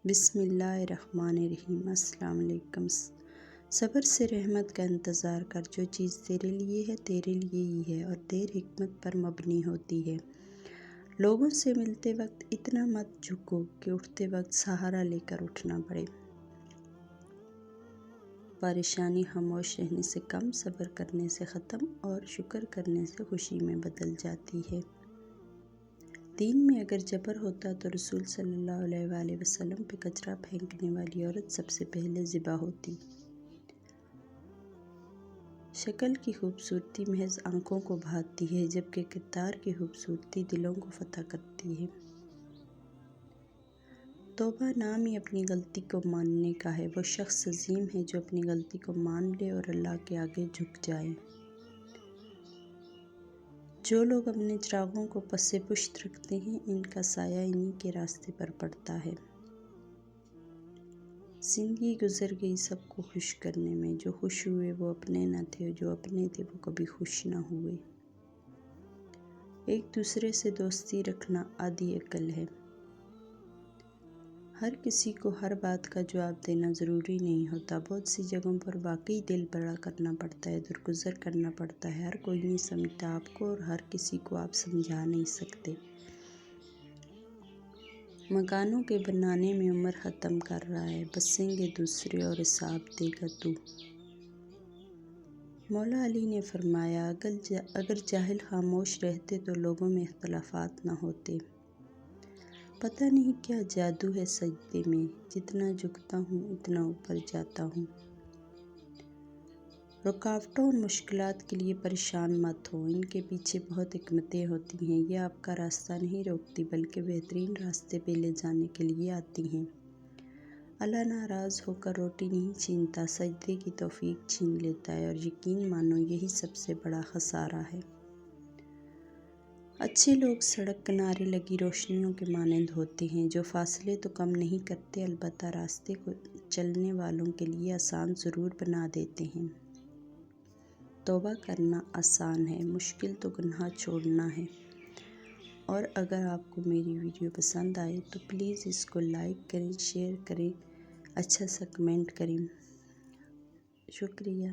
بسم اللہ الرحمن الرحیم۔ السلام علیکم۔ صبر سے رحمت کا انتظار کر، جو چیز تیرے لیے ہے تیرے لیے ہی ہے اور دیر حکمت پر مبنی ہوتی ہے۔ لوگوں سے ملتے وقت اتنا مت جھکو کہ اٹھتے وقت سہارا لے کر اٹھنا پڑے۔ پریشانی خاموش رہنے سے کم، صبر کرنے سے ختم اور شکر کرنے سے خوشی میں بدل جاتی ہے۔ دین میں اگر جبر ہوتا تو رسول صلی اللہ علیہ وآلہ وسلم پہ کچرا پھینکنے والی عورت سب سے پہلے ذبح ہوتی۔ شکل کی خوبصورتی محض آنکھوں کو بھاتی ہے، جبکہ کردار کی خوبصورتی دلوں کو فتح کرتی ہے۔ توبہ نام ہی اپنی غلطی کو ماننے کا ہے۔ وہ شخص عظیم ہے جو اپنی غلطی کو مان لے اور اللہ کے آگے جھک جائے۔ جو لوگ اپنے چراغوں کو پس پشت رکھتے ہیں، ان کا سایہ انہی کے راستے پر پڑتا ہے۔ زندگی گزر گئی سب کو خوش کرنے میں، جو خوش ہوئے وہ اپنے نہ تھے، جو اپنے تھے وہ کبھی خوش نہ ہوئے۔ ایک دوسرے سے دوستی رکھنا آدھی عقل ہے۔ ہر کسی کو ہر بات کا جواب دینا ضروری نہیں ہوتا۔ بہت سی جگہوں پر واقعی دل بڑا کرنا پڑتا ہے، درگزر کرنا پڑتا ہے۔ ہر کوئی نہیں سمجھتا آپ کو اور ہر کسی کو آپ سمجھا نہیں سکتے۔ مکانوں کے بنانے میں عمر ختم کر رہا ہے، بسیں گے دوسرے اور حساب دے گا تو۔ مولا علی نے فرمایا، اگر جاہل خاموش رہتے تو لوگوں میں اختلافات نہ ہوتے۔ پتہ نہیں کیا جادو ہے سجدے میں، جتنا جھکتا ہوں اتنا اوپر جاتا ہوں۔ رکاوٹوں اور مشکلات کے لیے پریشان مت ہو، ان کے پیچھے بہت حکمتیں ہوتی ہیں۔ یہ آپ کا راستہ نہیں روکتی بلکہ بہترین راستے پہ لے جانے کے لیے آتی ہیں۔ اللہ ناراض ہو کر روٹی نہیں چھینتا، سجدے کی توفیق چھین لیتا ہے، اور یقین مانو یہی سب سے بڑا خسارہ ہے۔ اچھے لوگ سڑک کنارے لگی روشنیوں کے مانند ہوتے ہیں، جو فاصلے تو کم نہیں کرتے البتہ راستے کو چلنے والوں کے لیے آسان ضرور بنا دیتے ہیں۔ توبہ کرنا آسان ہے، مشکل تو گناہ چھوڑنا ہے۔ اور اگر آپ کو میری ویڈیو پسند آئے تو پلیز اس کو لائک کریں، شیئر کریں، اچھا سا کمنٹ کریں۔ شکریہ۔